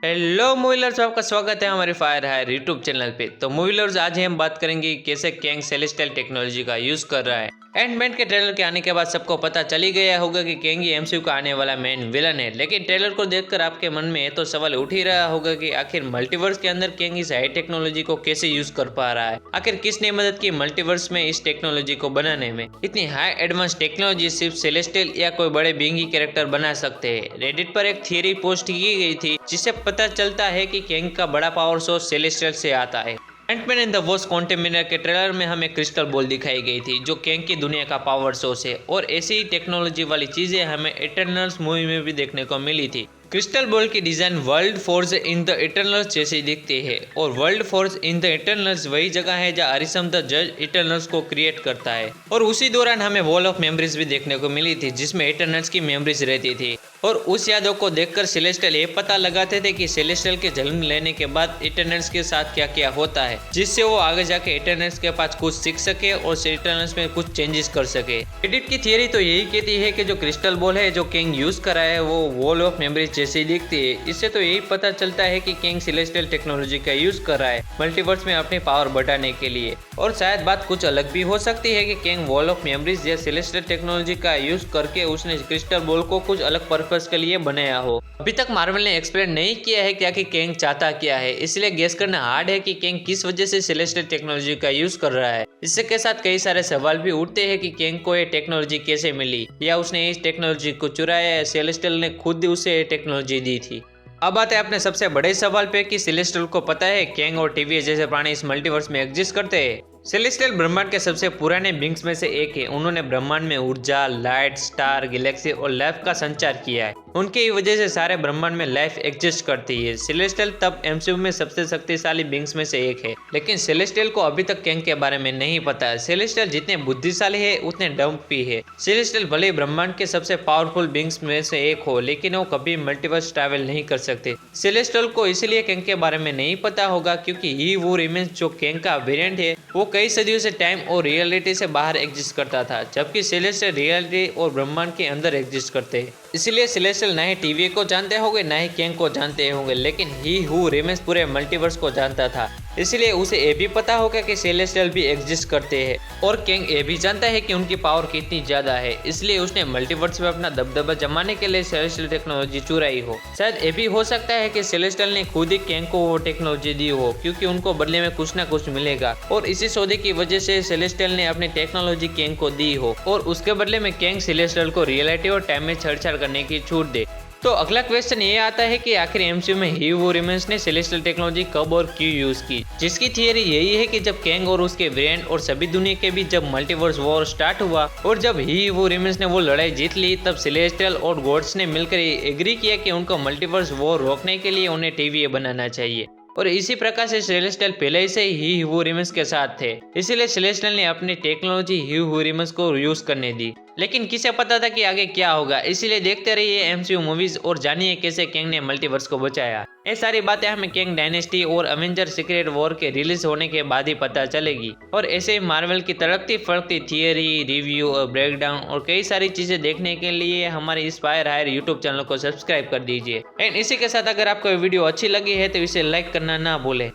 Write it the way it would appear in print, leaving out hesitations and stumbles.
Hello movie lovers, आपका स्वागत है हमारे फायर हायर यूट्यूब चैनल पे। तो मूवी लवर्स, आज हम बात करेंगे कैसे कैंग सेलेस्टियल टेक्नोलॉजी का यूज कर रहा है। एंटमैन के ट्रेलर के आने के बाद सबको पता चल ही गया होगा कि कैंग ही एमसीयू का आने वाला मेन विलन है। लेकिन ट्रेलर को देखकर आपके मन में तो सवाल उठ ही रहा होगा कि आखिर मल्टीवर्स के अंदर कैंग इस हाई टेक्नोलॉजी को कैसे यूज कर पा रहा है। आखिर किसने मदद की मल्टीवर्स में इस टेक्नोलॉजी को बनाने में। इतनी हाई एडवांस टेक्नोलॉजी सिर्फ सेलेस्टियल या कोई बड़े बीइंग ही कैरेक्टर बना सकते हैं। रेडिट पर एक थियरी पोस्ट की गई थी जिससे पता चलता है कि कैंग का बड़ा पावर सोर्स सेलेस्टियल से आता है। एंटमैन एंड द वॉस्प क्वांटमिनेटर के ट्रेलर में हमें क्रिस्टल बॉल दिखाई गई थी जो कैंग की दुनिया का पावर सोर्स है, और ऐसी ही टेक्नोलॉजी वाली चीजें हमें इटर्नल्स मूवी में भी देखने को मिली थी। क्रिस्टल बॉल की design world force in the eternals जैसी दिखती है, और world force in the eternals वही जगह है जहाँ अरिसम द जज इटर्नल्स को क्रिएट करता है। और उसी दौरान हमें वॉल ऑफ मेमोरीज भी देखने को मिली थी जिसमें इटर्नल्स की मेमोरीज रहती थी। और उस यादों को देखकर सेलेस्टियल ये पता लगाते थे कि सेलेस्टियल के जन्म लेने के बाद इटर्नल्स के साथ क्या क्या होता है, जिससे वो आगे जाके इटर्नल्स के पास कुछ सीख सके और इटर्नल्स में कुछ चेंजेस कर सके। एडिट की थियरी तो यही कहती है कि जो क्रिस्टल बॉल है जो कैंग यूज करा है वो वॉल ऑफ मेमोरीज जैसी दिखती है। इससे तो यही पता चलता है कि कैंग सेलेस्टियल टेक्नोलॉजी का यूज कर रहा है मल्टीवर्स में अपनी पावर बढ़ाने के लिए। और शायद बात कुछ अलग भी हो सकती है कि कैंग वॉल ऑफ मेमोरीज या सेलेस्टियल टेक्नोलॉजी का यूज करके उसने क्रिस्टल बॉल को कुछ अलग पर्पस के लिए बनाया हो। अभी तक मार्वल ने एक्सप्लेन नहीं किया है क्या कि कैंग चाहता क्या है, इसलिए गेस करना हार्ड है कि कैंग किस वजह से सेलेस्टियल टेक्नोलॉजी का यूज कर रहा है। इसके के साथ कई सारे सवाल भी उठते हैं कि कैंग को ये टेक्नोलॉजी कैसे मिली, या उसने इस टेक्नोलॉजी को चुराया या सेलेस्टियल ने खुद उसे ये टेक्नोलॉजी दी थी। अब आते हैं अपने सबसे बड़े सवाल पे कि सेलेस्टियल को पता है कैंग और टीवीएस जैसे प्राणी इस मल्टीवर्स में एग्जिस्ट करते हैं। सेलेस्टियल ब्रह्मांड के सबसे पुराने बींग्स में से एक है। उन्होंने ब्रह्मांड में ऊर्जा, लाइट, स्टार, गैलेक्सी और लाइफ का संचार किया है। उनके ही वजह से सारे ब्रह्मांड में लाइफ एग्जिस्ट करती है। सेलेस्टियल तब एमसीयू में सबसे शक्तिशाली बींग्स में से एक है, लेकिन सेलेस्टियल को अभी तक कैंग के बारे में नहीं पता है। सेलेस्टियल जितने बुद्धिशाली है उतने डम भी है। सेलेस्टियल भले ही ब्रह्मांड के सबसे पावरफुल बींग्स में से एक हो, लेकिन वो कभी मल्टीवर्स ट्रैवल नहीं कर सकते। सेलेस्टियल को इसलिए कैंग के बारे में नहीं पता होगा क्योंकि ही वो रिमेन्स जो कैंग का वेरिएंट है वो कई सदियों से टाइम और रियलिटी से बाहर एग्जिस्ट करता था, जबकि सेलेस्टियल रियलिटी और ब्रह्मांड के अंदर एग्जिस्ट करते हैं। इसलिए सेलेस्टियल ना ही टीवी को जानते होंगे ना ही कैंग को जानते होंगे, लेकिन ही हु रिमेन्स पूरे मल्टीवर्स को जानता था। इसलिए उसे ये भी पता होगा कि सेलेस्टियल भी एग्जिस्ट करते हैं, और कैंग ये भी जानता है कि उनकी पावर कितनी ज्यादा है। इसलिए उसने मल्टीवर्स में अपना दबदबा जमाने के लिए सेलेस्टियल टेक्नोलॉजी चुराई हो। शायद ये भी हो सकता है कि सेलेस्टियल ने खुद ही कैंग को वो टेक्नोलॉजी दी हो, क्योंकि उनको बदले में कुछ ना कुछ मिलेगा, और इसी सौदे की वजह से सेलेस्टियल ने अपनी टेक्नोलॉजी कैंग को दी हो, और उसके बदले में कैंग सेलेस्टियल को रियलिटी और टाइम में छेड़छाड़ करने की छूट दे। तो अगला क्वेश्चन ये आता है कि आखिर एमसीयू में ही वो रिमेन्स ने सेलेस्टियल टेक्नोलॉजी कब और क्यों यूज की, जिसकी थियरी यही है कि जब कैंग और उसके वेरिएंट और सभी दुनिया के बीच जब मल्टीवर्स वॉर स्टार्ट हुआ और जब ही वो रिमेन्स ने वो लड़ाई जीत ली, तब सेलेस्टियल और गॉड्स ने मिलकर एग्री किया कि उनको मल्टीवर्स वॉर रोकने के लिए उन्हें टीवी बनाना चाहिए। और इसी प्रकार से सेलेस्टियल पहले से ही ह्यू रिमेन्स के साथ थे, इसीलिए सेलेस्टियल ने अपनी टेक्नोलॉजी ह्यू रिमेन्स को यूज करने दी। लेकिन किसे पता था कि आगे क्या होगा। इसीलिए देखते रहिए एमसीयू मूवीज और जानिए कैसे कैंग ने मल्टीवर्स को बचाया। ये सारी बातें हमें कैंग डायनेस्टी और अवेंजर सीक्रेट वॉर के रिलीज होने के बाद ही पता चलेगी। और ऐसे मार्वल की तड़कती फड़कती थियरी, रिव्यू और ब्रेकडाउन और कई सारी चीजें देखने के लिए हमारे इस फायर हायर यूट्यूब चैनल को सब्सक्राइब कर दीजिए। एंड इसी के साथ अगर आपको वीडियो अच्छी लगी है तो इसे लाइक करना ना भूलें।